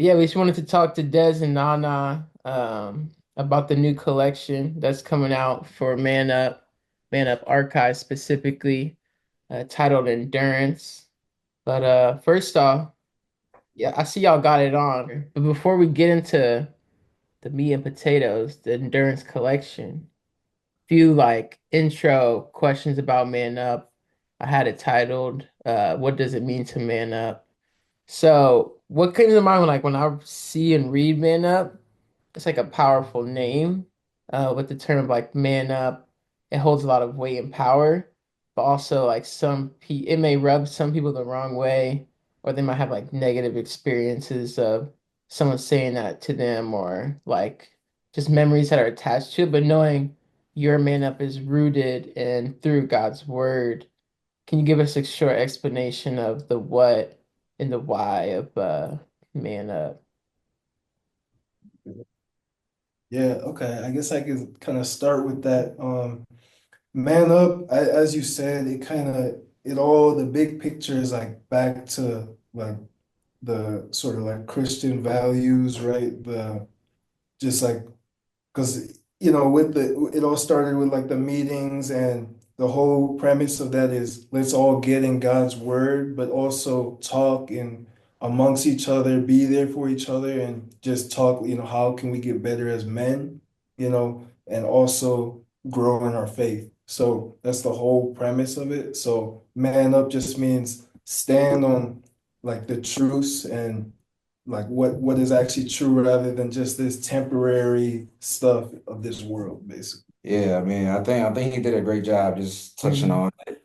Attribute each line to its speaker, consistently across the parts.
Speaker 1: Yeah, we just wanted to talk to Des and Nana about the new collection that's coming out for Man Up Archives specifically, titled Endurance. But first off, yeah, I see y'all got it on. But before we get into the meat and potatoes, the Endurance collection, few like intro questions about Man Up. I had it titled, What Does It Mean to Man Up? So, what comes to mind when I see and read Man Up? It's like a powerful name, with the term like man up. It holds a lot of weight and power, but also like it may rub some people the wrong way, or they might have like negative experiences of someone saying that to them, or like just memories that are attached to it. But knowing your man up is rooted and through God's word, can you give us a short explanation of the what and the why of man up?
Speaker 2: Yeah, okay. I guess I could kind of start with that. Man up, as you said, it all the big picture is like back to like the sort of like Christian values, right? The just like because with the it all started with like the meetings, and the whole premise of that is let's all get in God's word, but also talk and amongst each other, be there for each other, and just talk, how can we get better as men, and also grow in our faith. So that's the whole premise of it. So man up just means stand on like the truths and like what is actually true rather than just this temporary stuff of this world, basically.
Speaker 3: Yeah, I mean, I think he did a great job just touching
Speaker 1: Mhm.
Speaker 3: on it.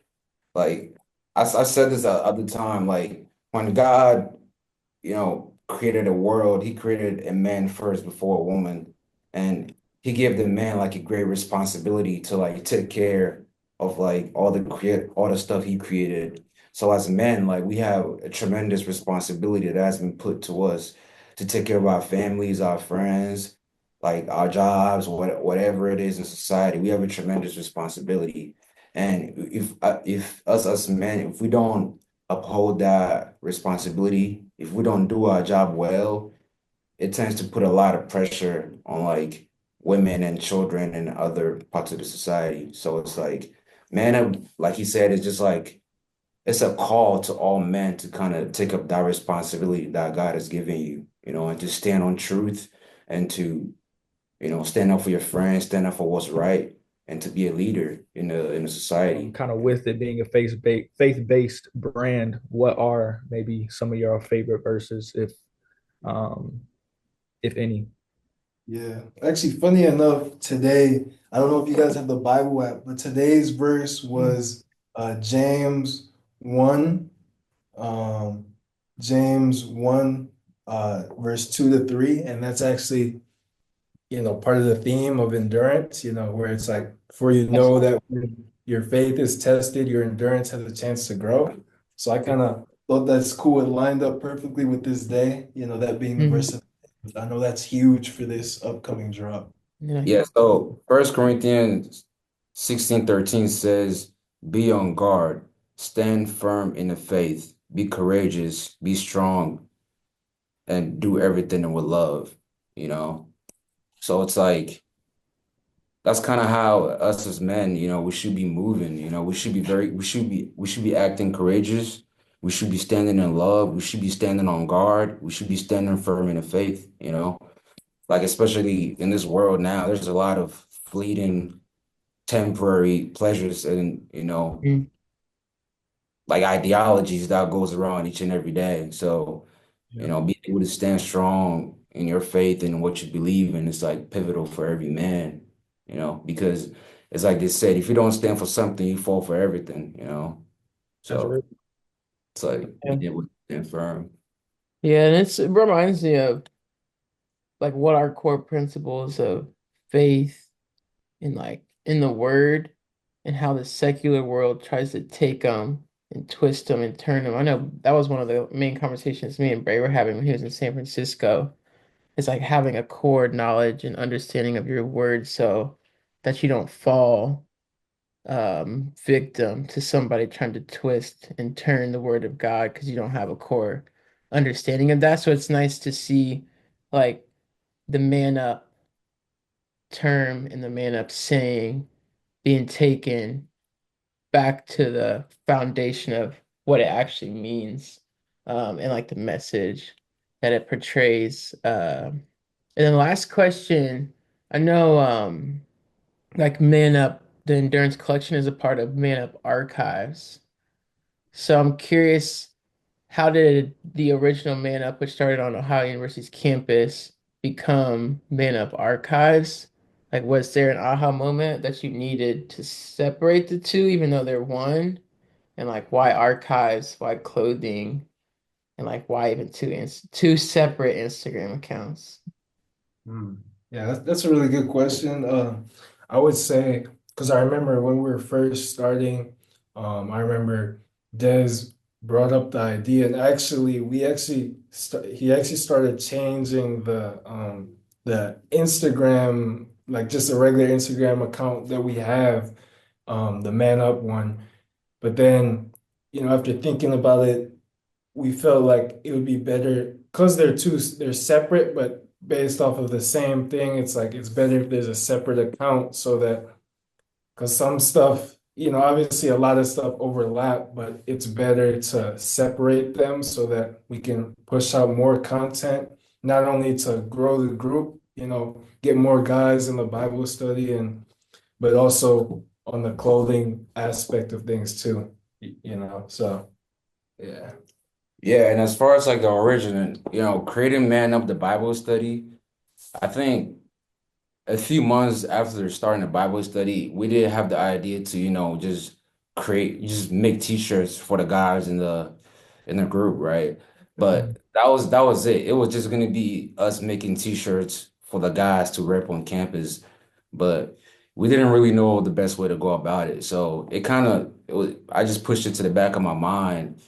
Speaker 3: Like I said this the other time, like when God, created a world, he created a man first before a woman. And he gave the man like a great responsibility to like take care of like all the stuff he created. So as men, like we have a tremendous responsibility that has been put to us to take care of our families, our friends, like our jobs, whatever it is in society. We have a tremendous responsibility. And if us as men, if we don't uphold that responsibility, if we don't do our job well, it tends to put a lot of pressure on like women and children and other parts of the society. So it's like, man, like he said, it's just like it's a call to all men to kind of take up that responsibility that God has given you, and to stand on truth and to, stand up for your friends, stand up for what's right, and to be a leader in the society.
Speaker 4: Kind of with it being a faith-based brand, what are maybe some of your favorite verses, um, if any?
Speaker 2: Yeah. Actually, funny enough, today, I don't know if you guys have the Bible app, but today's verse was James 1, um, James 1, verse 2 to 3. And that's actually, part of the theme of endurance, where it's like, for you know that when your faith is tested, your endurance has a chance to grow. So I kind of thought that's cool. It lined up perfectly with this day, that being the
Speaker 1: Mhm.
Speaker 2: verse. I know that's huge for this upcoming drop.
Speaker 1: Yeah.
Speaker 3: Yeah, so First Corinthians 16:13 says, be on guard, stand firm in the faith, be courageous, be strong, and do everything with love, you know? So it's like that's kind of how us as men, we should be moving, we should be acting courageous. We should be standing in love. We should be standing on guard. We should be standing firm in the faith. Like especially in this world now, there's a lot of fleeting temporary pleasures and
Speaker 1: Mhm.
Speaker 3: like ideologies that goes around each and every day. So,
Speaker 4: Yeah,
Speaker 3: being able to stand strong in your faith and what you believe in is like pivotal for every man, because it's like they said, if you don't stand for something, you fall for everything.
Speaker 4: that's
Speaker 3: So
Speaker 4: real.
Speaker 3: it's like
Speaker 1: Yeah.
Speaker 3: being able to stand firm.
Speaker 1: Yeah, and it reminds me of like what our core principles of faith and like in the word, and how the secular world tries to take them and twist them and turn them. I know that was one of the main conversations me and Bray were having when he was in San Francisco. It's like having a core knowledge and understanding of your word so that you don't fall victim to somebody trying to twist and turn the word of God because you don't have a core understanding of that. So it's nice to see like the man up term and the man up saying being taken back to the foundation of what it actually means, and like the message that it portrays. And then last question, I know like Man Up, the Endurance Collection is a part of Manup Archives. So I'm curious, how did the original Man Up, which started on Ohio University's campus, become Manup Archives? Like, was there an aha moment that you needed to separate the two, even though they're one? And like, why archives? Why clothing? And like, why even two separate Instagram accounts?
Speaker 2: Hmm. Yeah, that's a really good question. I would say because I remember when we were first starting, I remember Des brought up the idea, and actually, he actually started changing the Instagram, like just a regular Instagram account that we have, the Man Up one. But then, after thinking about it, we felt like it would be better because they're separate, but based off of the same thing. It's like it's better if there's a separate account so that because some stuff, obviously a lot of stuff overlap, but it's better to separate them so that we can push out more content, not only to grow the group, get more guys in the Bible study but also on the clothing aspect of things too, so yeah.
Speaker 3: Yeah, and as far as like the origin, creating Man Up the Bible study, I think a few months after starting the Bible study, we did have the idea to, just make t-shirts for the guys in the group, right?
Speaker 2: Mhm.
Speaker 3: But that was it. It was just gonna be us making t-shirts for the guys to rep on campus. But we didn't really know the best way to go about it. So it was I just pushed it to the back of my mind.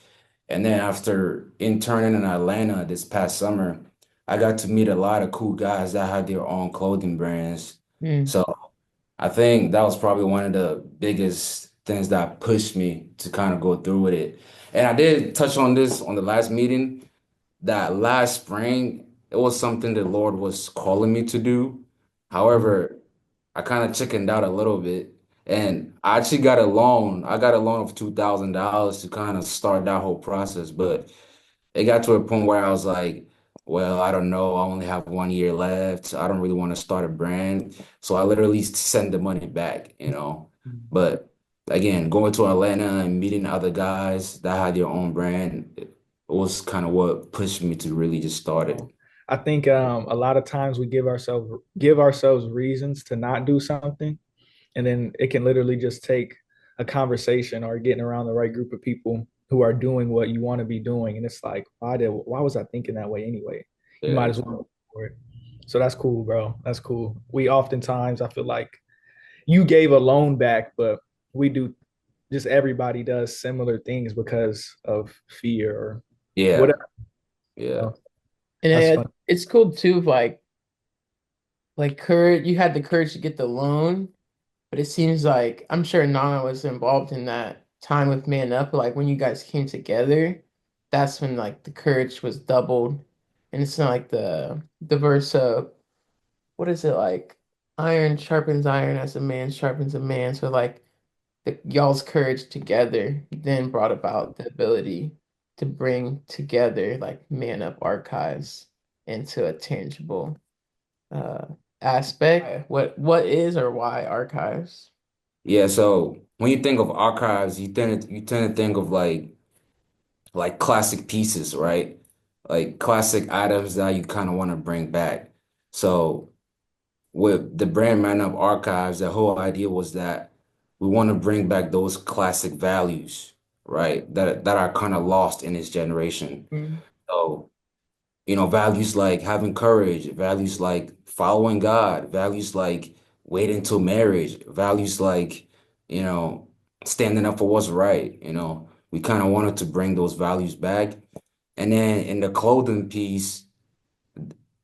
Speaker 3: And then after interning in Atlanta this past summer, I got to meet a lot of cool guys that had their own clothing brands.
Speaker 1: Mm,
Speaker 3: So I think that was probably one of the biggest things that pushed me to kind of go through with it. And I did touch on this on the last meeting that last spring, it was something the Lord was calling me to do.
Speaker 2: Mhm.
Speaker 3: However, I kind of chickened out a little bit. And I actually got a loan. I got a loan of $2,000 to kind of start that whole process. But it got to a point where I was like, well, I don't know. I only have 1 year left. I don't really want to start a brand. So I literally sent the money back. But again, going to Atlanta and meeting other guys that had their own brand, it was kind of what pushed me to really just start it.
Speaker 4: I think a lot of times we give ourselves reasons to not do something, and then it can literally just take a conversation or getting around the right group of people who are doing what you want to be doing, and it's like, why was I thinking that way anyway? You
Speaker 3: Yeah.
Speaker 4: might as well go for it. So that's cool, bro. That's cool. We oftentimes, I feel like you gave a loan back, but we do just everybody does similar things because of fear or
Speaker 3: Yeah.
Speaker 4: whatever.
Speaker 3: Yeah.
Speaker 4: So
Speaker 1: and
Speaker 4: that's fun.
Speaker 1: it's cool too, like courage. You had the courage to get the loan, but it seems like I'm sure Nana was involved in that time with Man Up. Like when you guys came together, that's when like the courage was doubled, and it's not like the verse of what is it like? Iron sharpens iron as a man sharpens a man. So like y'all's courage together then brought about the ability to bring together like Man Up Archives into a tangible uh aspect. What is or why archives?
Speaker 3: Yeah. So when you think of archives, you tend to think of like classic pieces, right? Like classic items that you kind of want to bring back. So with the brand Man Up Archives, the whole idea was that we want to bring back those classic values, right? That are kind of lost in this generation.
Speaker 1: Mm,
Speaker 3: So, values like having courage, values like following God, values like waiting till marriage, values like, you know, standing up for what's right. We kind of wanted to bring those values back. And then in the clothing piece,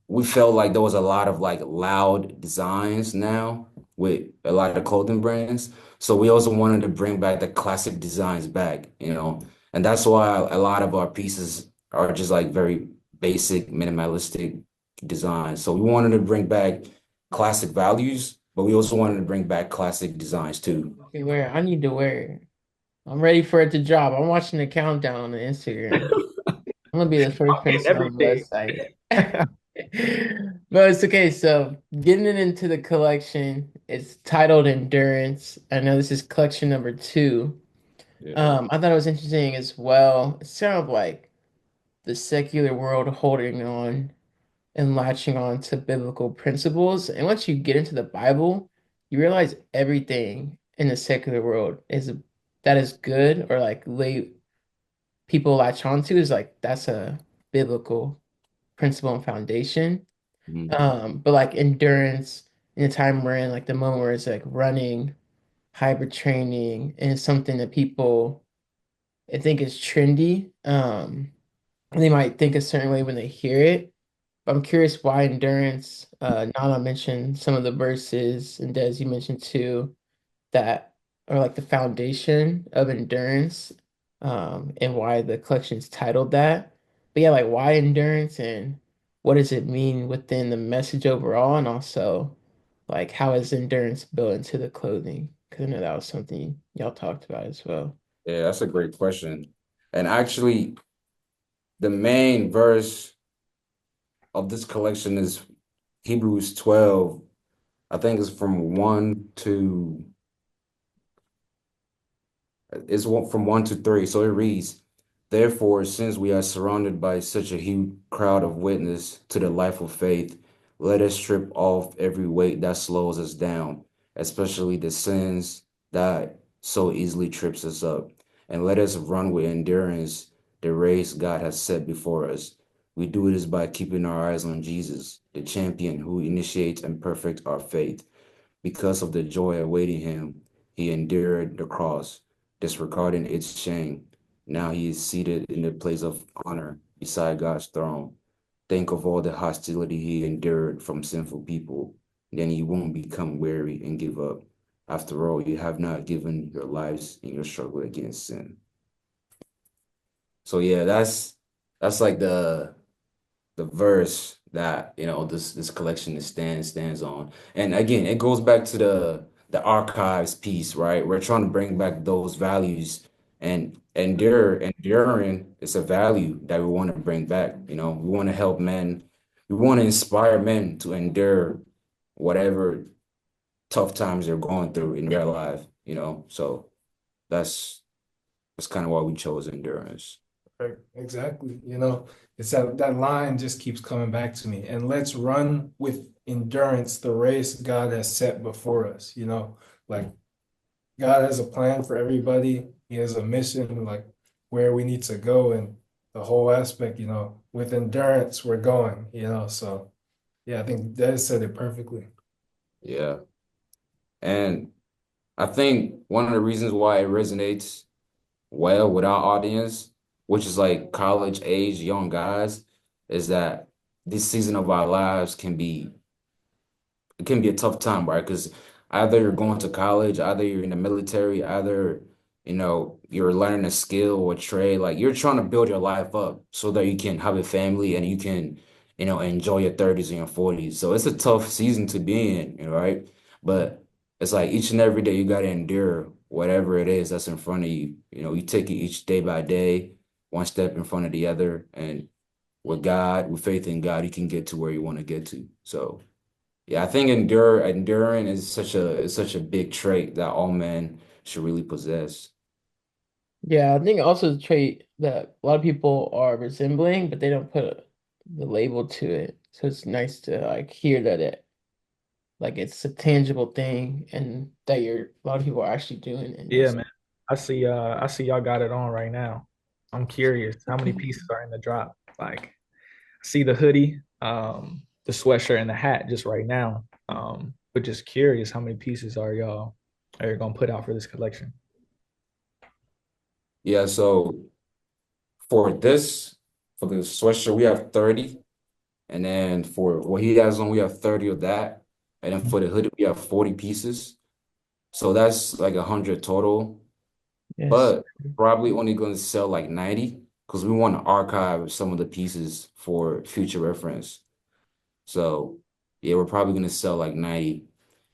Speaker 3: we felt like there was a lot of like loud designs now with a lot of clothing brands. So we also wanted to bring back the classic designs back. And that's why a lot of our pieces are just like very basic, minimalistic designs. So we wanted to bring back classic values, but we also wanted to bring back classic designs too.
Speaker 1: Okay, where I need to wear it. I'm ready for it to drop. I'm watching the countdown on Instagram. I'm gonna be the first
Speaker 4: I'm getting
Speaker 1: person on the
Speaker 4: everything.
Speaker 1: website. But it's okay. So getting it into the collection, it's titled Endurance. I know this is collection number two.
Speaker 3: Yeah.
Speaker 1: I thought it was interesting as well. It's kind of like the secular world holding on and latching on to biblical principles. And once you get into the Bible, you realize everything in the secular world is that is good or like late people latch onto is like that's a biblical principle and foundation.
Speaker 3: Mhm.
Speaker 1: But like endurance in the time we're in, like the moment where it's like running, hybrid training, and it's something that people I think is trendy. They might think a certain way when they hear it. But I'm curious why endurance. Nana mentioned some of the verses, and Des, you mentioned too, that are like the foundation of endurance, and why the collection's titled that. But yeah, like why endurance and what does it mean within the message overall, and also like how is endurance built into the clothing? Because I know that was something y'all talked about as well.
Speaker 3: Yeah, that's a great question. And actually, the main verse of this collection is Hebrews 12. I think it's from 1 to from 1 to 3. So it reads, therefore, since we are surrounded by such a huge crowd of witness to the life of faith, let us strip off every weight that slows us down, especially the sins that so easily trips us up. And let us run with endurance the race God has set before us. We do this by keeping our eyes on Jesus, the champion who initiates and perfects our faith. Because of the joy awaiting him, he endured the cross, disregarding its shame. Now he is seated in the place of honor beside God's throne. Think of all the hostility he endured from sinful people. Then you won't become weary and give up. After all, you have not given your lives in your struggle against sin. So yeah, that's like the verse that this collection is stands on. And again, it goes back to the archives piece, right? We're trying to bring back those values and enduring is a value that we want to bring back. We want to help men, we want to inspire men to endure whatever tough times they're going through in their life. So that's that's kind of why we chose endurance.
Speaker 2: Right, exactly. It's that line just keeps coming back to me. And let's run with endurance the race God has set before us. Like God has a plan for everybody. He has a mission, like where we need to go, and the whole aspect, with endurance, we're going. So yeah, I think Des said it perfectly.
Speaker 3: Yeah. And I think one of the reasons why it resonates well with our audience, which is like college age young guys, is that this season of our lives it can be a tough time, right? Because either you're going to college, either you're in the military, either you're learning a skill or trade. Like you're trying to build your life up so that you can have a family and you can, enjoy your 30s and your 40s. So it's a tough season to be in, right? But it's like each and every day you got to endure whatever it is that's in front of you. You take it each day by day, one step in front of the other, and with God, with faith in God, you can get to where you want to get to. So. Yeah, I think enduring is such a big trait that all men should really possess.
Speaker 1: Yeah, I think also the trait that a lot of people are resembling, but they don't put the label to it. So it's nice to like hear that it like it's a tangible thing and that a lot of people are actually doing it. And
Speaker 4: Yeah,
Speaker 1: that's
Speaker 4: man. I see y'all got it on right now. I'm curious how many pieces are in the drop. Like I see the hoodie, the sweatshirt and the hat just right now. But just curious how many pieces are you gonna put out for this collection?
Speaker 3: Yeah, so for for the sweatshirt, we have 30. And then for what he has on, we have 30 of that. And then for the hoodie, we have 40 pieces. So that's like 100 total,
Speaker 1: yes.
Speaker 3: but probably only going to sell like 90. because we want to archive some of the pieces for future reference. So yeah, we're probably gonna sell like 90.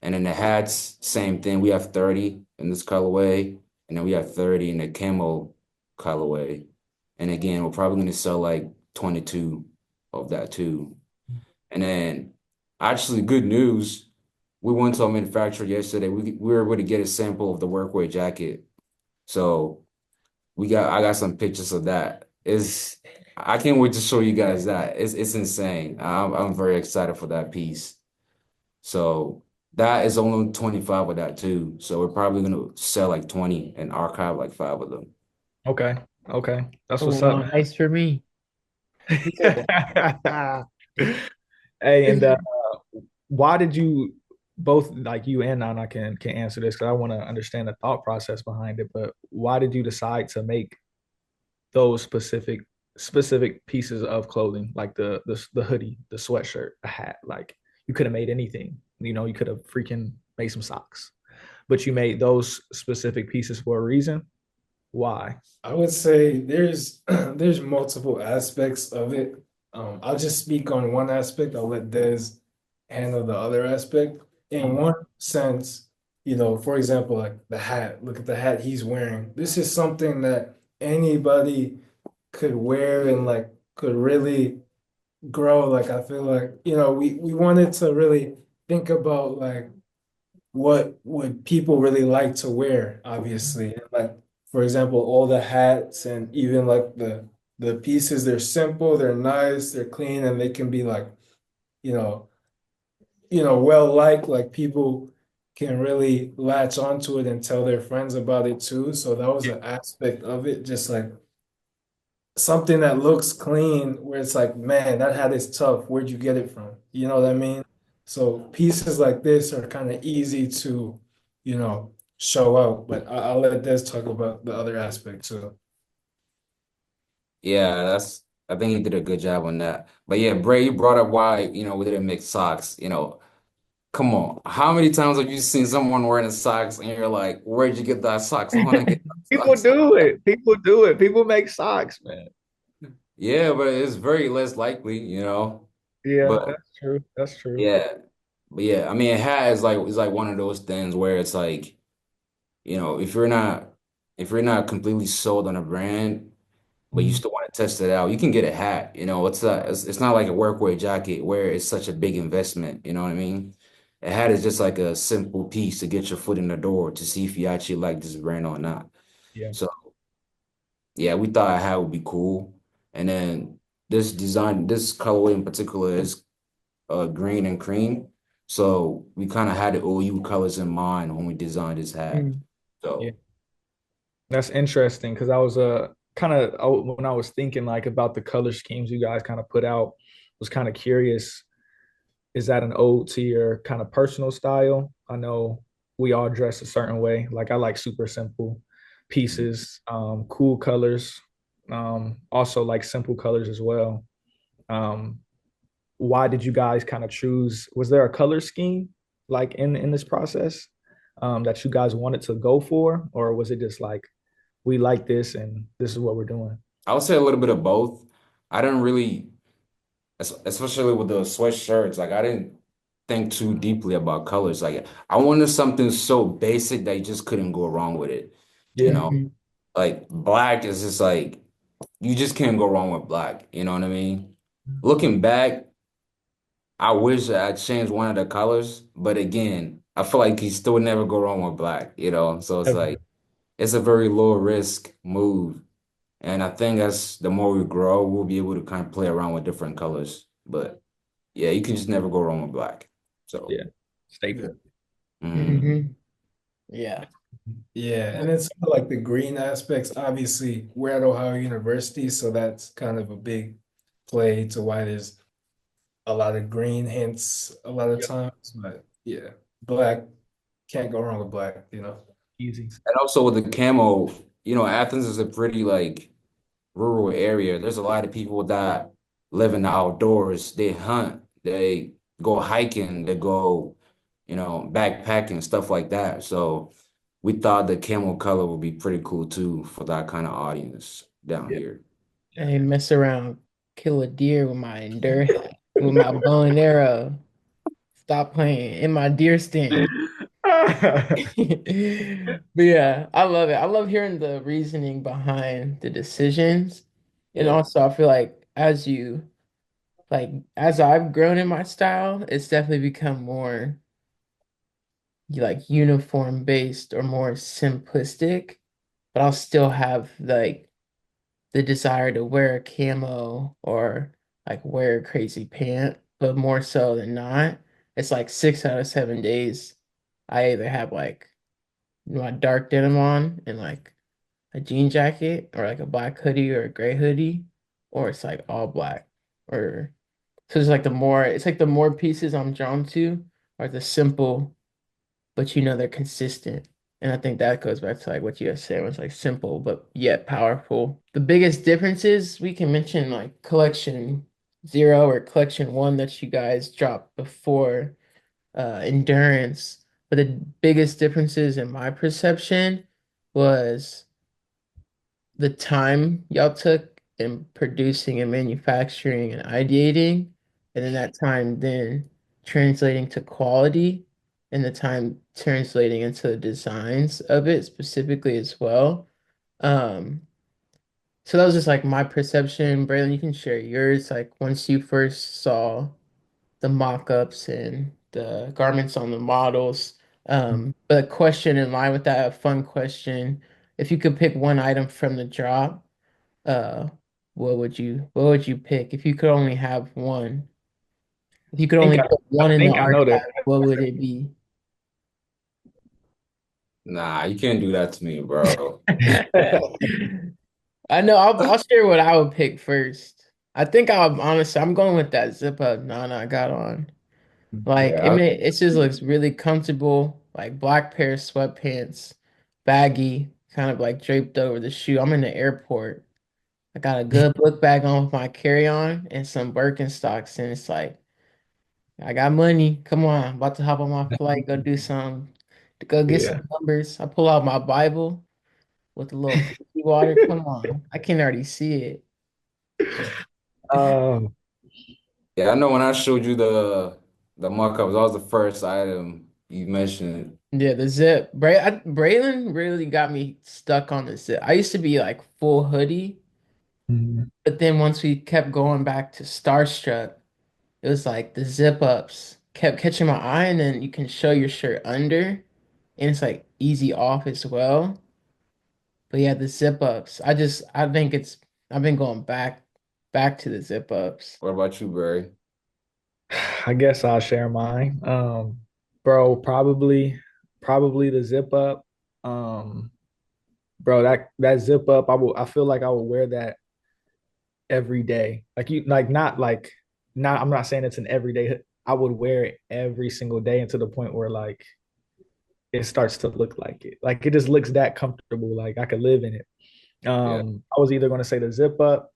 Speaker 3: And then the hats, same thing. We have 30 in this colorway, and then we have 30 in the camo colorway. And again, we're probably gonna sell like 22 of that too. And then actually good news, we went to a manufacturer yesterday. We were able to get a sample of the workwear jacket. So I got some pictures of that. I can't wait to show you guys that. It's insane. I'm very excited for that piece. So that is only 25 of that too. So we're probably gonna sell like 20 and archive like five of them.
Speaker 4: Okay. Okay. That's what's
Speaker 1: Oh,
Speaker 4: up,
Speaker 1: nice for me.
Speaker 2: Yeah.
Speaker 4: man. Hey, and why did you both, like you and Nana can answer this because I want to understand the thought process behind it, but why did you decide to make those specific pieces of clothing, like the hoodie, the sweatshirt, a hat? Like you could have made anything. You could have freaking made some socks, but you made those specific pieces for a reason. Why?
Speaker 2: I would say there's there's multiple aspects of it. I'll just speak on one aspect. I'll let Des handle the other aspect. In one sense, for example, like the hat. Look at the hat he's wearing. This is something that anybody could wear and like could really grow. Like I feel like, we wanted to really think about like what would people really like to wear, obviously. Like, for example, all the hats and even like the pieces, they're simple, they're nice, they're clean, and they can be like, you know, well liked, like people can really latch onto it and tell their friends about it too. So that was an aspect of it, just like something that looks clean, where it's like, man, that hat is tough. Where'd you get it from? You know what I mean? So pieces like this are kind of easy to, show out. But I'll let Des talk about the other aspect too.
Speaker 3: Yeah, I think he did a good job on that. But yeah, Bray, you brought up why, we didn't make socks. Come on. How many times have you seen someone wearing the socks and you're like, where'd you get that socks? I want to get that
Speaker 4: People
Speaker 3: socks.
Speaker 4: do it. People do it. People make socks, man.
Speaker 3: Yeah, but it's very less likely.
Speaker 4: Yeah,
Speaker 3: But
Speaker 4: that's true. That's true.
Speaker 3: yeah, but yeah, I mean, it has like it's like one of those things where it's like, if you're not completely sold on a brand, but you
Speaker 4: Mhm.
Speaker 3: still want to test it out, you can get a hat. It's not like a workwear jacket where it's such a big investment. You know what I mean? A hat is just like a simple piece to get your foot in the door to see if you actually like this brand or not.
Speaker 4: Yeah.
Speaker 3: So yeah, we thought a hat would be cool. And then this colorway in particular is green and cream. So we kind of had the OU colors in mind when we designed this hat.
Speaker 1: Mm.
Speaker 4: Yeah.
Speaker 3: So
Speaker 4: That's interesting because I was kind of when I was thinking like about the color schemes you guys kind of put out, was kind of curious. Is that an ode to your kind of personal style? I know we all dress a certain way. Like I like super simple pieces, cool colors, also like simple colors as well. Um, why did you guys kind of choose? Was there a color scheme like in this process that you guys wanted to go for, or was it just like we like this and this is what we're doing?
Speaker 3: I would say a little bit of both. I didn't really, especially with the sweatshirts, like I didn't think too deeply about colors. Like I wanted something so basic that you just couldn't go wrong with it. You
Speaker 4: Yeah,
Speaker 3: know,
Speaker 1: Mhm.
Speaker 3: like black is just like you just can't go wrong with black. You know what I mean? Looking back, I wish I changed one of the colors, but again, I feel like you still never go wrong with black. So it's
Speaker 4: ever.
Speaker 3: like it's a very low risk move. And I think as the more we grow, we'll be able to kind of play around with different colors. But yeah, you can just never go wrong with black. So
Speaker 4: Yeah,
Speaker 2: Yeah.
Speaker 4: staple.
Speaker 3: mhm.
Speaker 1: Mhm. Yeah.
Speaker 2: Yeah, and it's kind of like the green aspects. Obviously, we're at Ohio University, so that's kind of a big play to why there's a lot of green hints a lot of
Speaker 4: Yep,
Speaker 2: times. But yeah, black, can't go wrong with black.
Speaker 4: easy.
Speaker 3: And also with the camo, Athens is a pretty like rural area. There's a lot of people that live in the outdoors. They hunt, they go hiking, they go, backpacking, stuff like that. So we thought the camel color would be pretty cool too for that kind of audience down
Speaker 4: Yeah,
Speaker 3: here.
Speaker 1: I ain't mess around, kill a deer with my endure hat, with my bow and arrow. Stop playing in my deer stand. But yeah, I love it. I love hearing the reasoning behind the decisions. And
Speaker 3: Yeah.
Speaker 1: also I feel like as I've grown in my style, it's definitely become more like uniform based or more simplistic, but I'll still have like the desire to wear a camo or like wear a crazy pant, but more so than not, it's like 6 out of 7 days I either have like my dark denim on and like a jean jacket or like a black hoodie or a gray hoodie, or it's like all black. Or so it's like the more pieces I'm drawn to are the simple, but they're consistent. And I think that goes back to like what you guys said, it's like simple but yet powerful. The biggest differences we can mention like collection zero or collection one that you guys dropped before endurance. But the biggest differences in my perception was the time y'all took in producing and manufacturing and ideating, and then that time then translating to quality, and the time translating into the designs of it specifically as well. Um, so that was just like my perception. Braylon, you can share yours. Like once you first saw the mock-ups and the garments on the models. But a question in line with that, a fun question. If you could pick one item from the drop, uh, what would you pick? If you could only have one, if you could only put
Speaker 4: I
Speaker 1: one in the
Speaker 4: think I know that.
Speaker 1: archive, what would it be?
Speaker 3: Nah, you can't do that to me, bro.
Speaker 1: I know I'll share what I would pick first. I think I'm going with that zip up Nana I got on. Like
Speaker 3: Yeah,
Speaker 1: it just looks really comfortable, like black pair of sweatpants, baggy, kind of like draped over the shoe. I'm in the airport. I got a good book bag on with my carry-on and some Birkenstocks, and it's like I got money. Come on, I'm about to hop on my flight, go do some, to go get
Speaker 4: Yeah.
Speaker 1: some numbers. I pull out my Bible with a little Fiji water. Come on, I can already see it.
Speaker 4: Um,
Speaker 3: yeah. I know when I showed you the markups, that was the first item you mentioned.
Speaker 1: Yeah, the zip. Braylon really got me stuck on the zip. I used to be like full hoodie.
Speaker 4: mhm.
Speaker 1: But then once we kept going back to Starstruck, it was like the zip ups kept catching my eye, and then you can show your shirt under, and it's like easy off as well. But yeah, the zip ups. I think I've been going back to the zip ups.
Speaker 3: What about you, Barry?
Speaker 4: I guess I'll share mine. Bro, probably the zip up. Um, bro, that zip up, I feel like I would wear that every day. Not I'm not saying it's an everyday. I would wear it every single day, and to the point where like it starts to look like it. Like it just looks that comfortable. Like I could live in it.
Speaker 3: Yeah,
Speaker 4: I was either going to say the zip up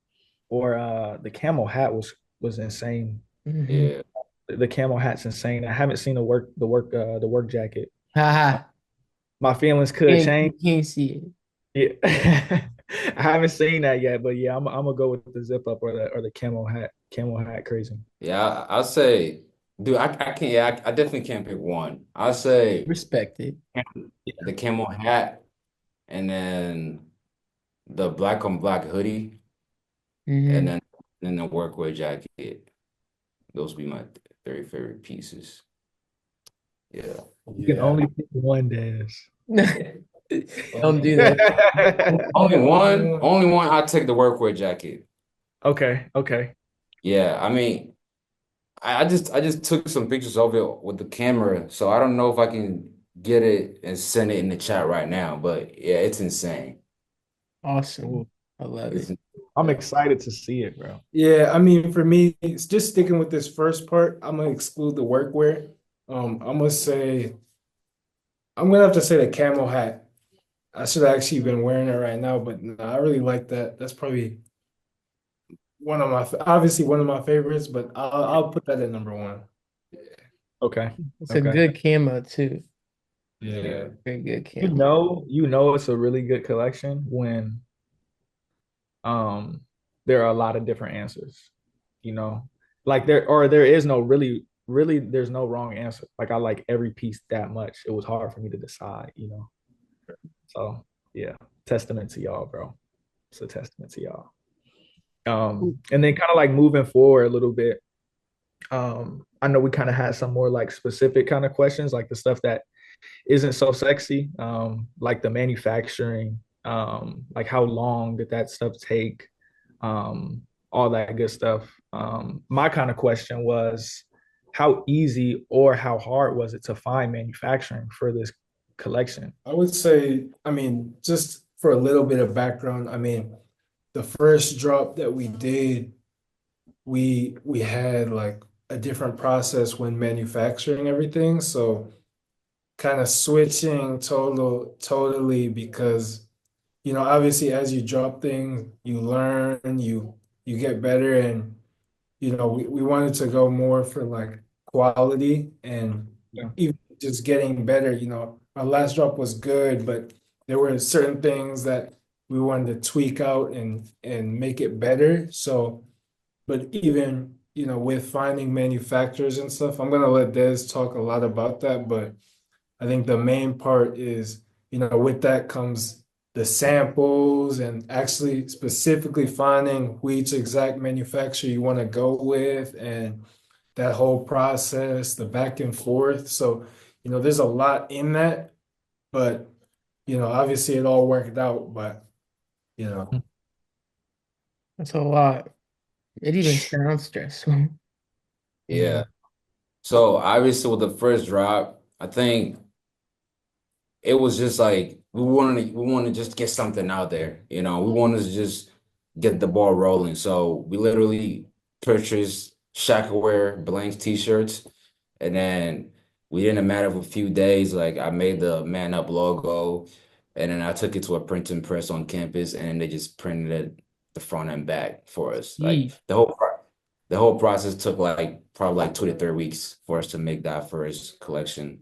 Speaker 4: or the camel hat was insane.
Speaker 1: Hmm.
Speaker 3: yeah.
Speaker 4: The camel hat's insane. I haven't seen the work jacket.
Speaker 1: Haha.
Speaker 4: My feelings could
Speaker 1: You
Speaker 4: change.
Speaker 1: can't see it.
Speaker 4: Yeah. I haven't seen that yet, but yeah, I'm gonna go with the zip up or the camel hat. Camel hat crazy.
Speaker 3: Yeah, I'll say, dude, I can't, yeah, I definitely can't pick one. I'll say
Speaker 1: Respect it.
Speaker 3: the camel hat and then the black on black hoodie and
Speaker 1: Hmm.
Speaker 3: then the workwear jacket. Those would be my three favorite pieces. Yeah.
Speaker 4: You can
Speaker 2: Yeah.
Speaker 4: only pick one, Des.
Speaker 1: Don't do that.
Speaker 3: Only one, I take the workwear jacket.
Speaker 4: Okay, okay.
Speaker 3: Yeah, I mean, I just took some pictures of it with the camera, so I don't know if I can get it and send it in the chat right now, but yeah, it's insane.
Speaker 1: Awesome.
Speaker 4: Ooh,
Speaker 1: I love
Speaker 3: It's
Speaker 1: it.
Speaker 4: I'm
Speaker 3: yeah.
Speaker 4: excited to see it, bro.
Speaker 2: Yeah, I mean, for me, it's just sticking with this first part. I'm gonna exclude the workwear. I'm gonna say I'm gonna have to say the camel hat. I should have actually been wearing it right now, but no, I really like that. That's probably obviously one of my favorites, but I'll put that at number one.
Speaker 4: Okay,
Speaker 1: It's a
Speaker 4: okay.
Speaker 1: good camo too.
Speaker 3: Yeah.
Speaker 2: Yeah.
Speaker 1: Very good camo.
Speaker 4: You know it's a really good collection when um there are a lot of different answers, you know, like there is no really there's no wrong answer. Like I like every piece that much. It was hard for me to decide, you know. So yeah, testament to y'all, bro. It's a testament to y'all. And then kind of like moving forward a little bit, I know we kind of had some more like specific kind of questions, like the stuff that isn't so sexy, like the manufacturing, like how long did that stuff take, all that good stuff. My kind of question was, how easy or how hard was it to find manufacturing for this collection?
Speaker 2: I would say, I mean, just for a little bit of background, I mean, the first drop that we did, we had like a different process when manufacturing everything. So kind of switching totally because obviously as you drop things, you learn, you get better and we wanted to go more for like quality and
Speaker 4: Yeah.
Speaker 2: even just getting better. Our last drop was good, but there were certain things that we wanted to tweak out and make it better. So, but even, with finding manufacturers and stuff, I'm gonna let Des talk a lot about that, but I think the main part is, with that comes the samples and actually specifically finding which exact manufacturer you want to go with and that whole process, the back and forth. So, there's a lot in that, but, obviously it all worked out, but, you know,
Speaker 1: That's a lot. It even sounds stressful.
Speaker 3: Yeah. So obviously with the first drop, I think it was just like we wanted to just get something out there. We wanted to just get the ball rolling. So we literally purchased Shackaware blank t-shirts, and then within a matter of a few days, like I made the Man Up logo, and then I took it to a printing press on campus, and they just printed it the front and back for us. Like
Speaker 1: Yeesh.
Speaker 3: the whole process took like probably like 2 to 3 weeks for us to make that first collection.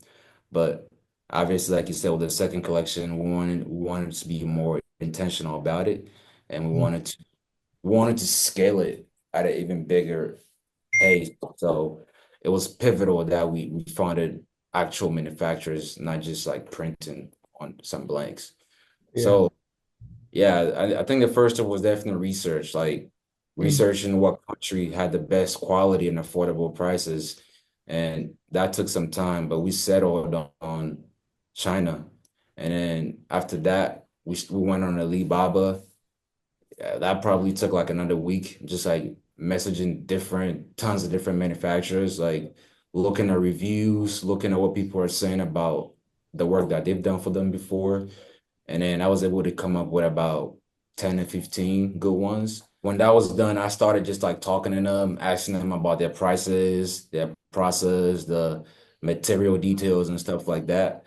Speaker 3: But obviously, like you said, with the second collection, we wanted to be more intentional about it, and we wanted to scale it at an even bigger pace. So it was pivotal that we funded actual manufacturers, not just like printing on some blanks.
Speaker 4: Yeah.
Speaker 3: So yeah, I think the first one was definitely research, like
Speaker 1: Mm.
Speaker 3: researching what country had the best quality and affordable prices. And that took some time, but we settled on China. And then after that, we went on Alibaba. Yeah, that probably took like another week, just like messaging tons of different manufacturers, like looking at reviews, looking at what people are saying about the work that they've done for them before. And then I was able to come up with about 10 to 15 good ones. When that was done, I started just like talking to them, asking them about their prices, their process, the material details and stuff like that.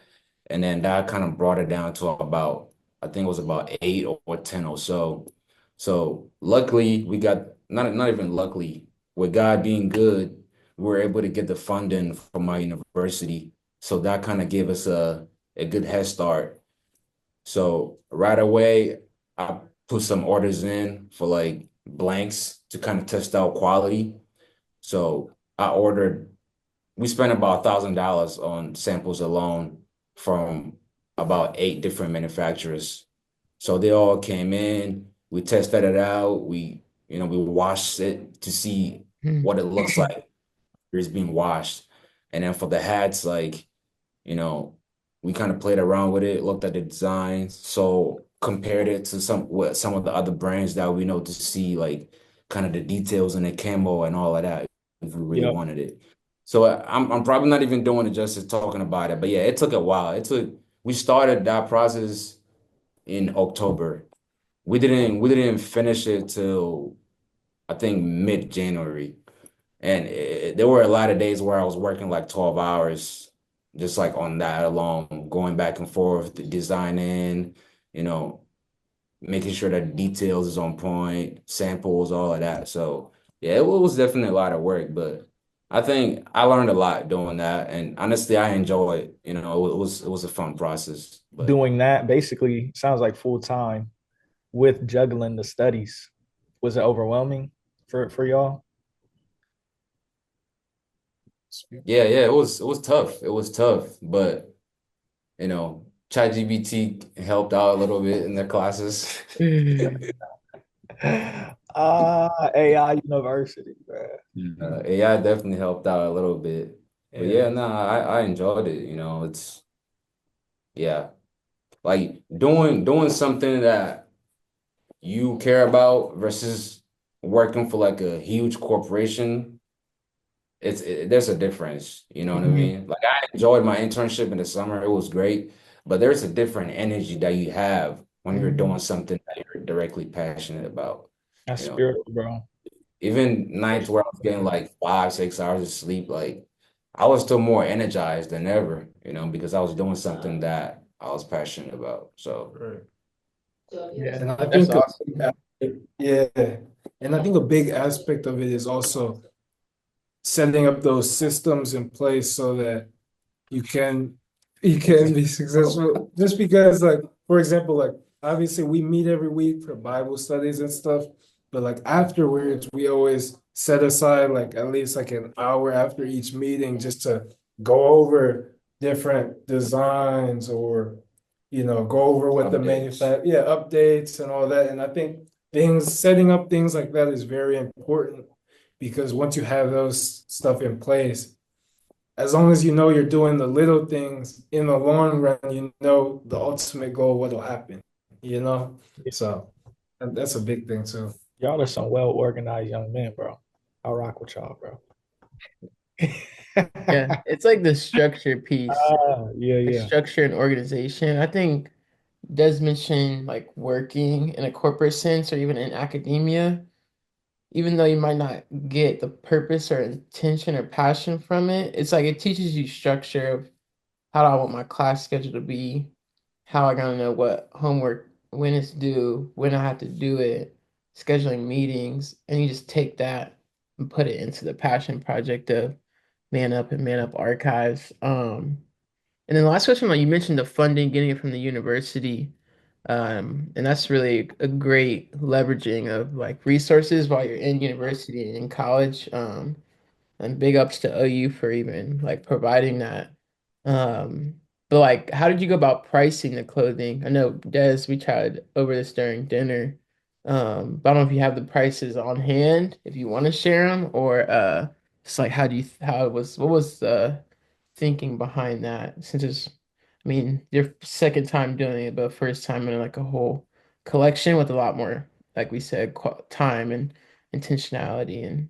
Speaker 3: And then that kind of brought it down to about, I think it was about 8 or 10 or so. So luckily we got, not even luckily, with God being good, we were able to get the funding from my university. So that kind of gave us a good head start. So right away, I put some orders in for like blanks to kind of test out quality. So we spent about $1,000 on samples alone from about 8 different manufacturers. So they all came in, we tested it out, we washed it to see
Speaker 1: Mm.
Speaker 3: what it looks like. It's being washed. And then for the hats, like you know, we kind of played around with it, looked at the designs, so compared it to some of the other brands that we know to see like kind of the details and the camo and all of that if we really
Speaker 4: Yep.
Speaker 3: wanted it. So I'm probably not even doing it justice talking about it, but yeah, it took a while. We started that process in October. We didn't finish it till I think mid-January. And there were a lot of days where I was working like 12 hours just like on that alone, going back and forth, designing, you know, making sure that details is on point, samples, all of that. So yeah, it was definitely a lot of work, but I think I learned a lot doing that. And honestly, I enjoy it. It was a fun process. But
Speaker 4: Doing that basically sounds like full time with juggling the studies Was it overwhelming for y'all?
Speaker 3: Yeah, it was tough. It was tough, but ChatGPT helped out a little bit in the classes.
Speaker 4: AI University, bro.
Speaker 3: AI definitely helped out a little bit. But
Speaker 4: Yeah.
Speaker 3: yeah, no, I enjoyed it. It's yeah, like doing something that you care about versus working for like a huge corporation. There's a difference, you know what I
Speaker 1: Mhm.
Speaker 3: mean? Like I enjoyed my internship in the summer, it was great, but there's a different energy that you have when you're
Speaker 1: Mhm.
Speaker 3: doing something that you're directly passionate about.
Speaker 4: That's
Speaker 3: You know,
Speaker 4: spiritual, bro.
Speaker 3: even nights where I was getting like 5, 6 hours of sleep, like I was still more energized than ever, because I was doing something that I was passionate about. So
Speaker 2: Right.
Speaker 4: Yeah.
Speaker 2: And I
Speaker 1: That's
Speaker 2: think
Speaker 1: awesome.
Speaker 2: yeah, and I think a big aspect of it is also setting up those systems in place so that you can you can be successful. Just because, like, for example, like obviously we meet every week for Bible studies and stuff, but like afterwards we always set aside like at least like an hour after each meeting just to go over different designs, or go over what the
Speaker 3: updates.
Speaker 2: updates and all that. And I think things setting up things like that is very important, because once you have those stuff in place, as long as you know you're doing the little things, in the long run, you know the ultimate goal, what'll happen, you know? So that's a big thing too.
Speaker 4: Y'all are some well organized young men, bro. I rock with y'all, bro.
Speaker 1: Yeah, it's like the structure piece,
Speaker 4: Yeah,
Speaker 1: the
Speaker 4: yeah.
Speaker 1: structure and organization. I think does mention like working in a corporate sense or even in academia, even though you might not get the purpose or intention or passion from it, it's like it teaches you structure of how do I want my class schedule to be, how I gotta know what homework, when it's due, when I have to do it, scheduling meetings, and you just take that and put it into the passion project of Man Up and Manup Archives. And then the last question, like you mentioned the funding, getting it from the university. And that's really a great leveraging of like resources while you're in university and in college. And big ups to OU for even like providing that. But like, how did you go about pricing the clothing? I know Des, we chatted over this during dinner. But I don't know if you have the prices on hand, if you want to share them, or just like how it was, what was the thinking behind that? Since it's, I mean, your second time doing it, but first time in like a whole collection with a lot more, like we said, time and intentionality and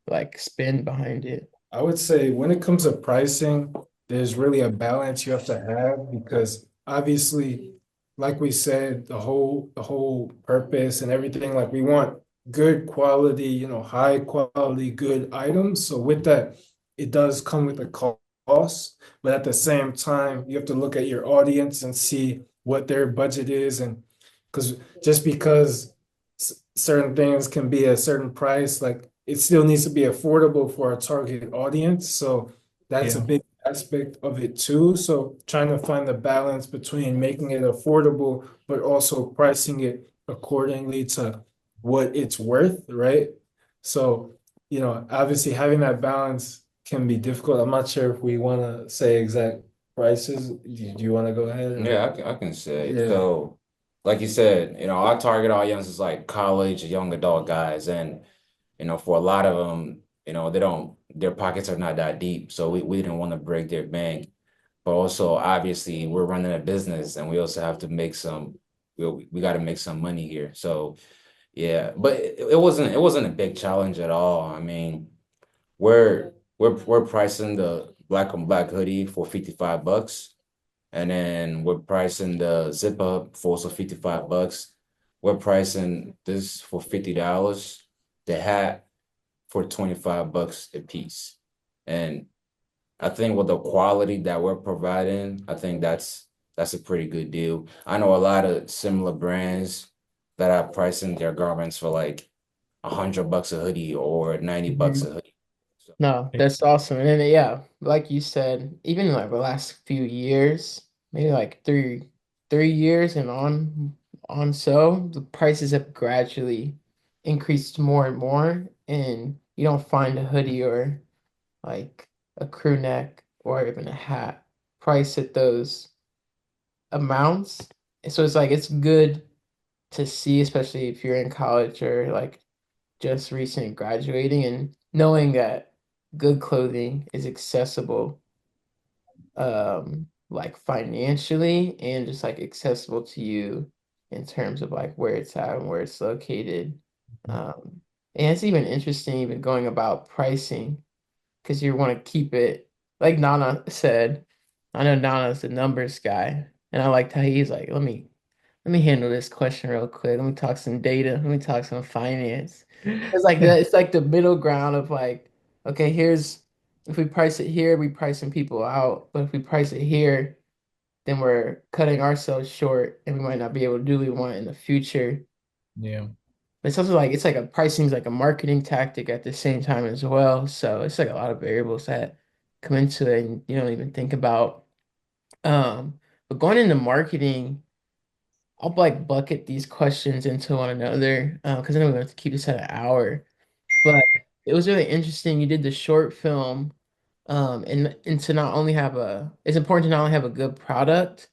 Speaker 1: like spin behind it.
Speaker 2: I would say when it comes to pricing, there's really a balance you have to have, because obviously, like we said, the whole purpose and everything, like we want good quality, high quality, good items. So with that, it does come with a cost, but at the same time, you have to look at your audience and see what their budget is. And because just because certain things can be a certain price, like it still needs to be affordable for our target audience. So that's a
Speaker 4: Yeah.
Speaker 2: big aspect of it too. So trying to find the balance between making it affordable, but also pricing it accordingly to what it's worth, right? So, obviously having that balance can be difficult. I'm not sure if we want to say exact prices. Do you want to go ahead or?
Speaker 3: Yeah, I can say.
Speaker 2: Yeah.
Speaker 3: So, like you said, our target audience is like college, young adult guys. And, for a lot of them, their pockets are not that deep. So we didn't want to break their bank. But also, obviously, we're running a business and we also have to we got to make some money here. So, yeah, but it wasn't a big challenge at all. I mean, we're pricing the black on black hoodie for $55. And then we're pricing the zip up for also $55. We're pricing this for $50. The hat for $25 a piece. And I think with the quality that we're providing, I think that's a pretty good deal. I know a lot of similar brands that are pricing their garments for like $100 a hoodie or $90
Speaker 1: Mhm.
Speaker 3: a hoodie. So
Speaker 1: No, that's awesome. And then yeah, like you said, even like the last few years, maybe like three years and on so the prices have gradually increased more and more, and you don't find a hoodie or like a crew neck or even a hat priced at those amounts. So it's like it's good to see, especially if you're in college or like just recent graduating, and knowing that good clothing is accessible, like financially and just like accessible to you in terms of like where it's at and where it's located. Um, and it's even interesting even going about pricing because you want to keep it like Nana said. I know Nana's the numbers guy, and I liked how he's like, let me handle this question real quick. Let me talk some data. Let me talk some finance. It's like that. It's like the middle ground of like, okay, here's if we price it here, we pricing people out. But if we price it here, then we're cutting ourselves short, and we might not be able to do what we want in the future.
Speaker 4: Yeah.
Speaker 1: But it's also like it's like a pricing is like a marketing tactic at the same time as well. So it's like a lot of variables that come into it, and you don't even think about. But going into marketing. I'll like bucket these questions into one another because I know we're going to keep this at an hour. But it was really interesting. You did the short film, and to not only have it's important to not only have a good product,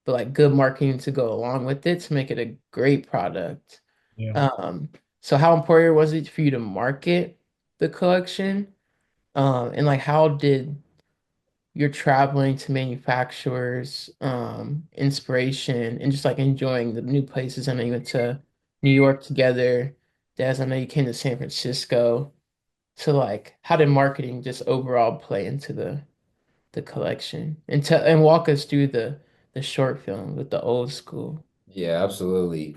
Speaker 1: but like good marketing to go along with it to make it a great product.
Speaker 4: Yeah.
Speaker 1: Um, so how important was it for you to market the collection? And like how did you're traveling to manufacturers, inspiration, and just like enjoying the new places. I know you went to New York together. Des, I know you came to San Francisco. So like, how did marketing just overall play into the collection? And walk us through the short film with the old school.
Speaker 3: Yeah, absolutely.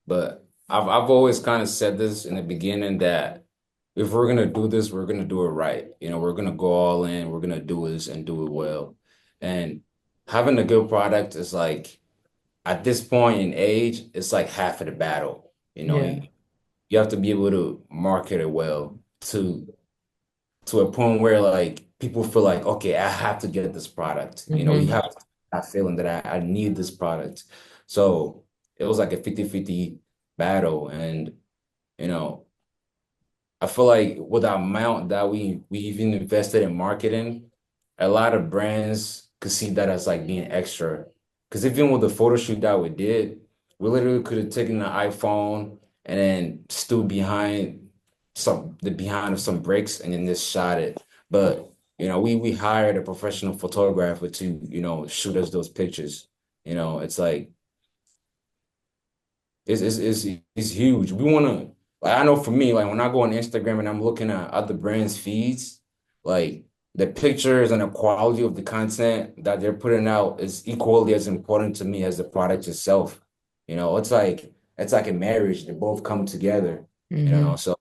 Speaker 3: But I've always kind of said this in the beginning that if we're gonna do this, we're gonna do it right. You know, we're gonna go all in, we're gonna do this and do it well. And having a good product is like at this point in age, it's like half of the battle. You know,
Speaker 1: Yeah.
Speaker 3: you have to be able to market it well to a point where like people feel like, okay, I have to get this product. You know, you
Speaker 1: Mm-hmm.
Speaker 3: have that feeling that I need this product. So it was like a 50-50 battle. And, you know, I feel like with the amount that we even invested in marketing, a lot of brands could see that as like being extra. Because even with the photo shoot that we did, we literally could have taken the iPhone and then stood behind the behind of some bricks and then just shot it. But you know, we hired a professional photographer to, you know, shoot us those pictures. You know, it's like it's huge. We want to, like, I know for me, like when I go on Instagram and I'm looking at other brands' feeds, like the pictures and the quality of the content that they're putting out is equally as important to me as the product itself. You know, it's like a marriage. They both come together, you know.
Speaker 1: Mm-hmm.
Speaker 3: So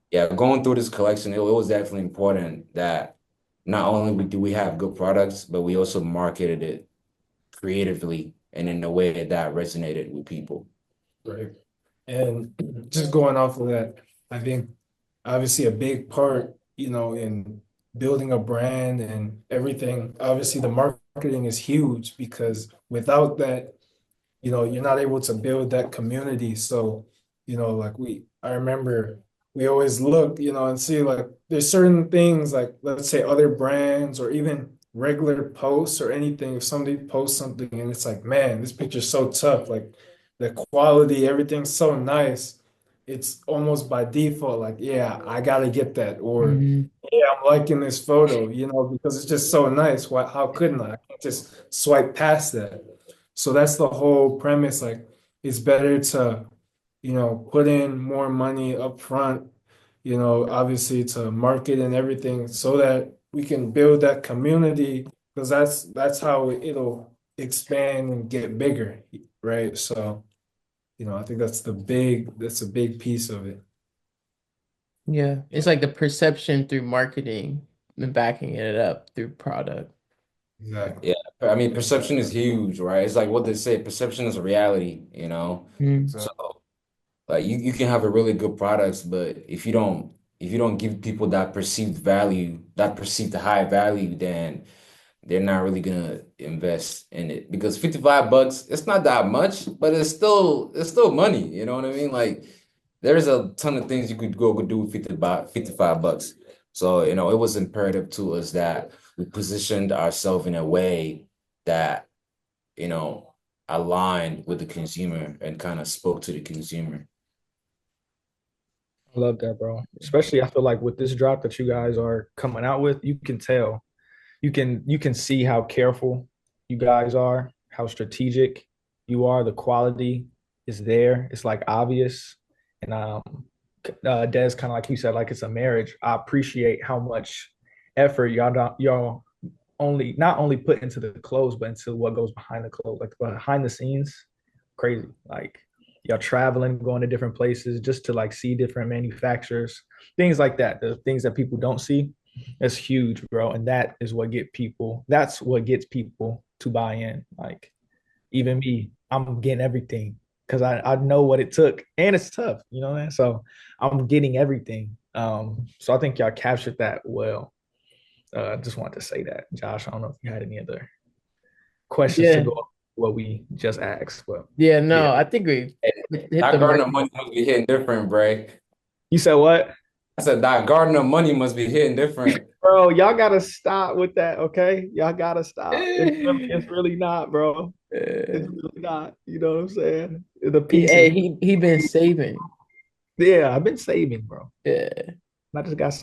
Speaker 3: yeah, going through this collection, it was definitely important that not only do we have good products, but we also marketed it creatively and in a way that resonated with people.
Speaker 2: Right. And just going off of that, I think obviously a big part, in building a brand and everything, obviously the marketing is huge because without that, you're not able to build that community. So, like I remember we always look, and see like there's certain things like let's say other brands or even regular posts or anything. If somebody posts something and it's like, man, this picture's so tough, like the quality, everything's so nice. It's almost by default, like, yeah, I gotta get that, or
Speaker 1: Mm-hmm.
Speaker 2: yeah, I'm liking this photo, because it's just so nice. Why, how couldn't I? I can't just swipe past that. So that's the whole premise. Like, it's better to, put in more money up front, obviously to market and everything so that we can build that community because that's how it'll expand and get bigger, right? So, I think that's a big piece of it.
Speaker 1: Yeah. It's like the perception through marketing and backing it up through product.
Speaker 2: Exactly.
Speaker 3: Yeah, I mean, perception is huge, right? It's like what they say, perception is a reality, you know?
Speaker 1: Mm.
Speaker 3: So like you can have a really good products, but if you don't give people that perceived value, that perceived high value, then they're not really gonna invest in it because 55 bucks, it's not that much, but it's still money, you know what I mean? Like there's a ton of things you could go do with 55 bucks. So, it was imperative to us that we positioned ourselves in a way that, you know, aligned with the consumer and kind of spoke to the consumer.
Speaker 4: I love that, bro. Especially I feel like with this drop that you guys are coming out with, you can tell. You can see how careful you guys are, how strategic you are. The quality is there. It's like obvious. And Des, kind of like you said, like it's a marriage. I appreciate how much effort y'all only not only put into the clothes, but into what goes behind the clothes, like behind the scenes. Crazy. Like y'all traveling, going to different places just to like see different manufacturers, things like that. The things that people don't see. That's huge, bro. And that's what gets people to buy in. Like even me, I'm getting everything because I know what it took and it's tough, you know what I mean? So I'm getting everything. So I think y'all captured that well. Just wanted to say that. Josh, I don't know if you had any other questions to
Speaker 1: Yeah.
Speaker 4: go off what we just asked, but
Speaker 1: Yeah,
Speaker 4: yeah.
Speaker 1: no, I think we hit the
Speaker 3: That
Speaker 1: mark.
Speaker 3: Gardner money must be hitting different, Bray.
Speaker 4: You said what?
Speaker 3: I said that Gardner money must be hitting different.
Speaker 4: Bro, y'all gotta stop with that, okay? Y'all gotta stop. It's really not, bro. It's really not. You know what I'm saying? The pieces.
Speaker 1: Hey, he been saving.
Speaker 4: Yeah, I've been saving, bro.
Speaker 1: Yeah.
Speaker 4: I just got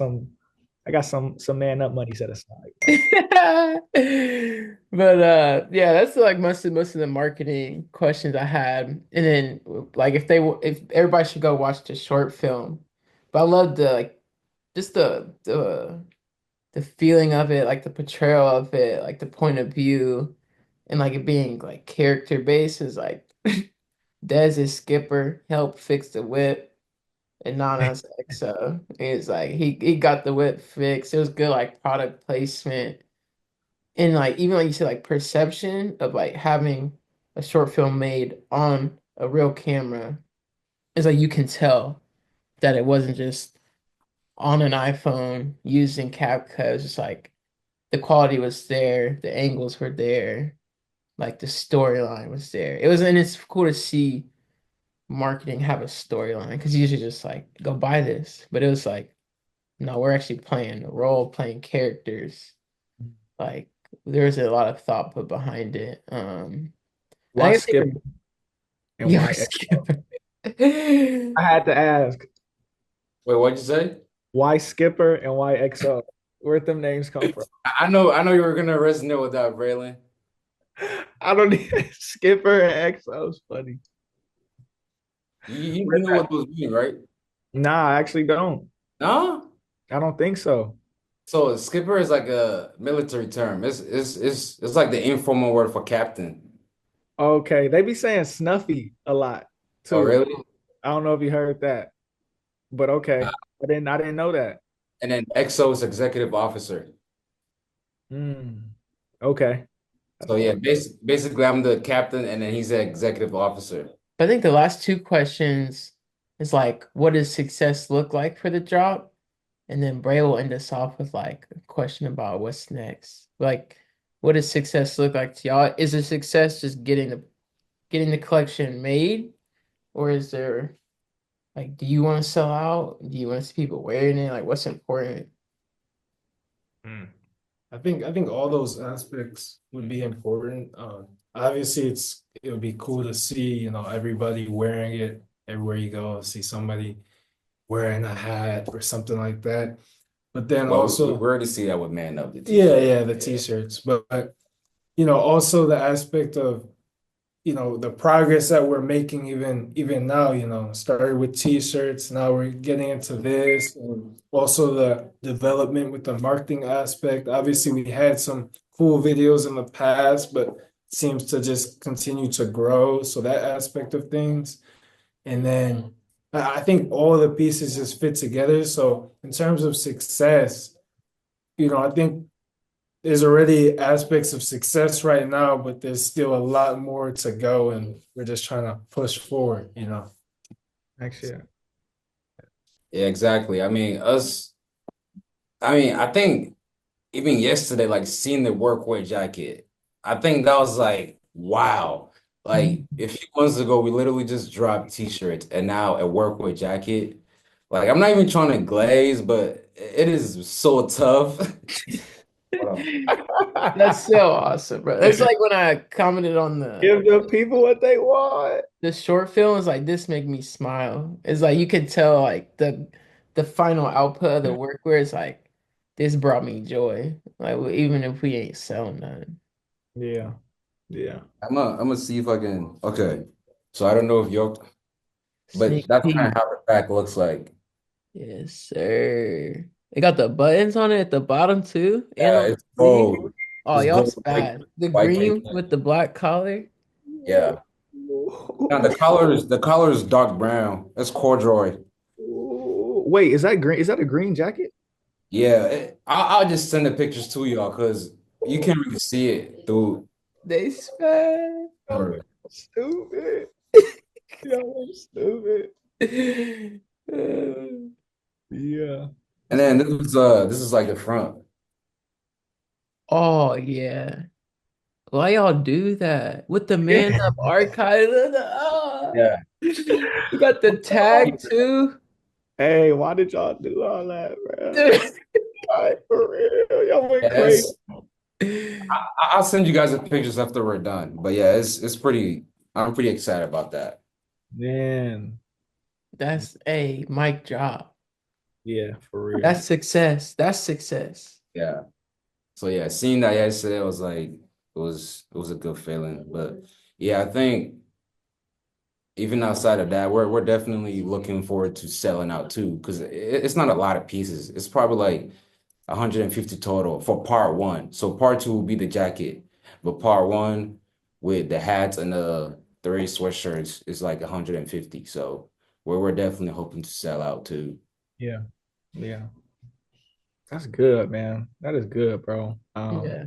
Speaker 4: I got some man up money set aside. Like,
Speaker 1: But yeah, that's like most of the marketing questions I had. And then like if everybody should go watch the short film. But I love the like just the feeling of it, like the portrayal of it, like the point of view, and like it being like character based is like Des is Skipper helped fix the whip, and Nana's like so it's like he got the whip fixed. It was good like product placement and like even like you said like perception of like having a short film made on a real camera. It's like you can tell that it wasn't just on an iPhone using CapCut. It's just like the quality was there, the angles were there, like the storyline was there. And it's cool to see marketing have a storyline because usually just like go buy this, but it was like no, we're actually playing a role, playing characters. Like there's a lot of thought put behind it. And I
Speaker 4: why
Speaker 1: guess
Speaker 4: skip and
Speaker 1: yeah,
Speaker 4: why
Speaker 1: skip.
Speaker 4: I had to ask
Speaker 3: Wait, what'd you say?
Speaker 4: why Skipper and why XO? Where'd them names come from?
Speaker 3: I know you were gonna resonate with that, Braylon.
Speaker 4: I don't need Skipper and XO is funny.
Speaker 3: You know what those mean, right?
Speaker 4: Nah, I actually don't.
Speaker 3: No?
Speaker 4: I don't think so.
Speaker 3: So skipper is like a military term. It's like the informal word for captain.
Speaker 4: Okay, they be saying Snuffy a lot
Speaker 3: Oh,
Speaker 4: too.
Speaker 3: really?
Speaker 4: I don't know if you heard that, but okay. I didn't know that.
Speaker 3: And then XO is executive officer.
Speaker 4: Mm, okay. That's
Speaker 3: So yeah,
Speaker 4: all.
Speaker 3: basically I'm the captain and then he's the executive officer.
Speaker 1: I think the last two questions is like, what does success look like for the drop? And then Bray will end us off with like a question about what's next. Like, what does success look like to y'all? Is a success just getting the collection made, or is there like, do you want to sell out? Do you want to see people wearing it? Like, what's important?
Speaker 4: Mm.
Speaker 2: I think all those aspects would be important. Obviously, it would be cool to see, everybody wearing it everywhere you go. See somebody wearing a hat or something like that. But then
Speaker 3: Well, we
Speaker 2: also,
Speaker 3: already see that with Man Up, the
Speaker 2: yeah,
Speaker 3: t-shirt.
Speaker 2: yeah, the t-shirts. But also the aspect of the progress that we're making even now, started with t-shirts, now we're getting into this, and also the development with the marketing aspect. Obviously, we had some cool videos in the past, but it seems to just continue to grow. So that aspect of things. And then I think all the pieces just fit together. So in terms of success, I think there's already aspects of success right now, but there's still a lot more to go, and we're just trying to push forward.
Speaker 4: Actually,
Speaker 3: Yeah, exactly. I think even yesterday, like seeing the workwear jacket, I think that was like, wow. Like a few months ago, we literally just dropped t-shirts and now a workwear jacket. Like I'm not even trying to glaze, but it is so tough. Hold
Speaker 1: That's so awesome, bro. That's like when I commented on
Speaker 4: Give the people what they want.
Speaker 1: the short film. It's like this make me smile. It's like you could tell like the final output of the work where it's like this brought me joy. Like well, even if we ain't selling nothing.
Speaker 4: Yeah, yeah.
Speaker 3: I'm gonna see if I can. Okay, so I don't know if you're, but
Speaker 1: Sneak
Speaker 3: that's kind of
Speaker 1: peek.
Speaker 3: how the back looks like.
Speaker 1: Yes, sir. They got the buttons on it at the bottom too, and
Speaker 3: Yeah,
Speaker 1: on the
Speaker 3: it's
Speaker 1: sleeve.
Speaker 3: gold.
Speaker 1: Oh,
Speaker 3: It's
Speaker 1: y'all's
Speaker 3: gold, like
Speaker 1: bad. The
Speaker 3: white ink.
Speaker 1: green with the black collar.
Speaker 3: Yeah. Now the color is dark brown. It's corduroy.
Speaker 4: Wait, is that green? Is that a green jacket?
Speaker 3: Yeah, I'll just send the pictures to y'all because you can't really see it through.
Speaker 1: They spad.
Speaker 3: Camera.
Speaker 4: Stupid. Y'all are stupid. Yeah.
Speaker 3: And then this is like the front.
Speaker 1: Oh yeah. Why y'all do that? With the Man Up archive.
Speaker 3: Yeah.
Speaker 1: You got the tag too.
Speaker 4: Hey, why did y'all do all that, bro?
Speaker 1: Dude.
Speaker 4: Like, for real, y'all went
Speaker 3: Yeah,
Speaker 4: crazy.
Speaker 3: I'll send you guys the pictures after we're done. But yeah, it's pretty. I'm pretty excited about that.
Speaker 4: Man,
Speaker 1: That's a mic drop.
Speaker 4: yeah, for real.
Speaker 1: That's success. That's success.
Speaker 3: Yeah. So yeah, seeing that yesterday was like it was a good feeling. But yeah, I think even outside of that, we're definitely looking forward to selling out too, because it's not a lot of pieces. It's probably like 150 total for part one. So part two will be the jacket, but part one with the hats and the three sweatshirts is like 150. So we're definitely hoping to sell out too.
Speaker 4: Yeah, yeah. That's good, man. That is good, bro.
Speaker 1: Yeah.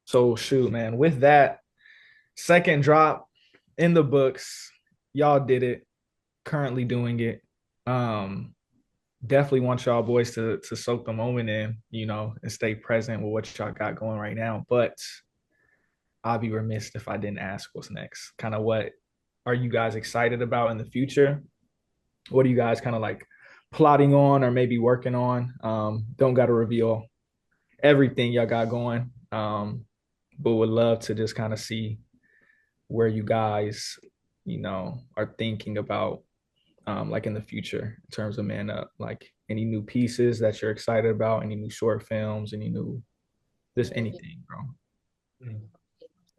Speaker 4: So shoot, man. With that second drop in the books, y'all did it. Currently doing it. Um, Definitely want y'all boys to soak the moment in, and stay present with what y'all got going right now. But I'll be remiss if I didn't ask what's next. Kind of what are you guys excited about in the future? What are you guys kind of like plotting on or maybe working on? Don't got to reveal everything y'all got going, but would love to just kind of see where you guys, are thinking about, like in the future in terms of Man Up, like any new pieces that you're excited about, any new short films, any new, just anything, bro.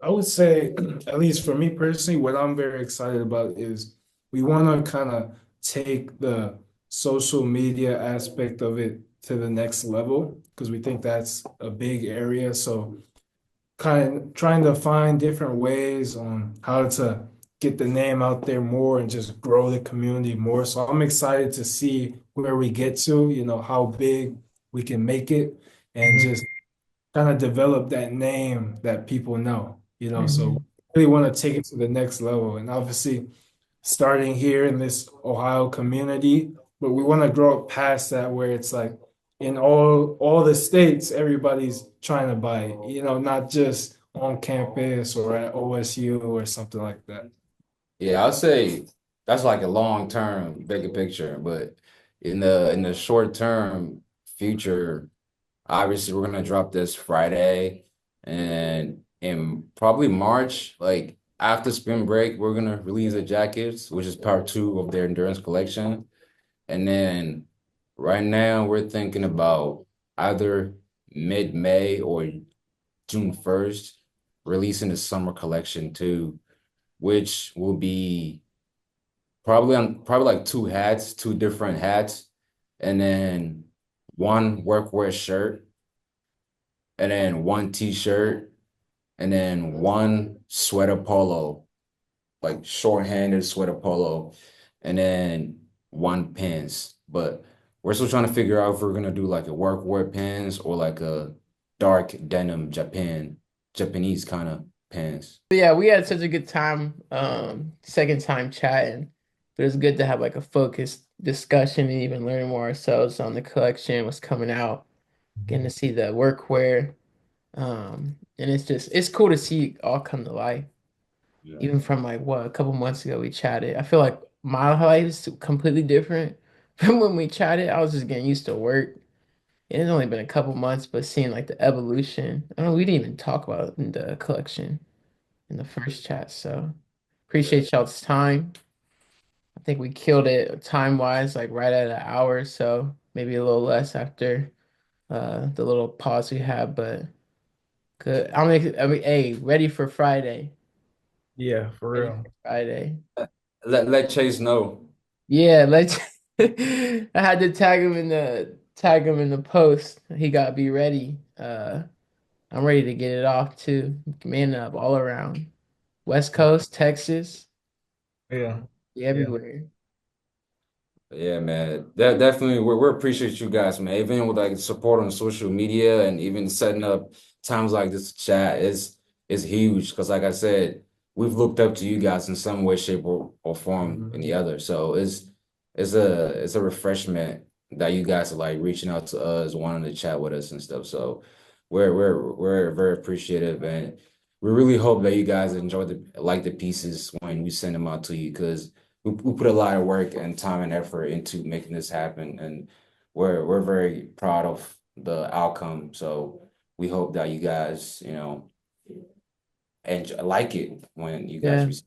Speaker 2: I would say, at least for me personally, what I'm very excited about is we want to kind of take the social media aspect of it to the next level because we think that's a big area. So kind of trying to find different ways on how to get the name out there more and just grow the community more. So I'm excited to see where we get to, how big we can make it and
Speaker 4: Mhm.
Speaker 2: just kind of develop that name that people know. So
Speaker 1: Mhm.
Speaker 2: really want to take it to the next level. And obviously starting here in this Ohio community, but we want to grow it past that where it's like in all the states, everybody's trying to buy it, not just on campus or at OSU or something like that.
Speaker 3: Yeah, I'll say that's like a long term, bigger picture, but in the short term future, obviously we're gonna drop this Friday, and in probably March, like after spring break, we're gonna release the jackets, which is part two of their endurance collection. And then right now we're thinking about either mid-May or June 1st, releasing the summer collection too, which will be probably like two hats, two different hats, and then one workwear shirt, and then one t-shirt, and then one sweater polo, like short-handed sweater polo, and then one pants. But we're still trying to figure out if we're gonna do like a workwear pants or like a dark denim Japanese kind of pants.
Speaker 1: But yeah, we had such a good time, second time chatting. But it's good to have like a focused discussion and even learning more ourselves on the collection, what's coming out, getting to see the workwear. And it's cool to see it all come to life.
Speaker 3: Yeah.
Speaker 1: even from like what a couple months ago we chatted. I feel like my life is completely different from when we chatted. I was just getting used to work. It's only been a couple months, but seeing like the evolution. I don't know, we didn't even talk about the collection in the first chat. So appreciate y'all's time. I think we killed it time wise, like right at an hour, so maybe a little less after the little pause we had, but good. I mean, hey, ready for Friday.
Speaker 4: Yeah, for
Speaker 1: Ready for
Speaker 4: real.
Speaker 1: Friday.
Speaker 3: Let Chase know.
Speaker 1: Yeah, let's I had to tag him in the post. He got to be ready. I'm ready to get it off too. Man up all around. West Coast, Texas,
Speaker 4: Yeah.
Speaker 1: be
Speaker 4: Yeah.
Speaker 1: everywhere.
Speaker 3: Yeah, man. That definitely we appreciate you guys, man. Even with like support on social media and even setting up times like this to chat is huge. Because like I said, we've looked up to you guys in some way, shape, or form in the other. So it's a refreshment that you guys are like reaching out to us, wanting to chat with us and stuff. So we're very appreciative, and we really hope that you guys enjoy the pieces when we send them out to you because we put a lot of work and time and effort into making this happen, and we're very proud of the outcome. So we hope that you guys, enjoy, like it when you guys
Speaker 1: Yeah.
Speaker 3: receive.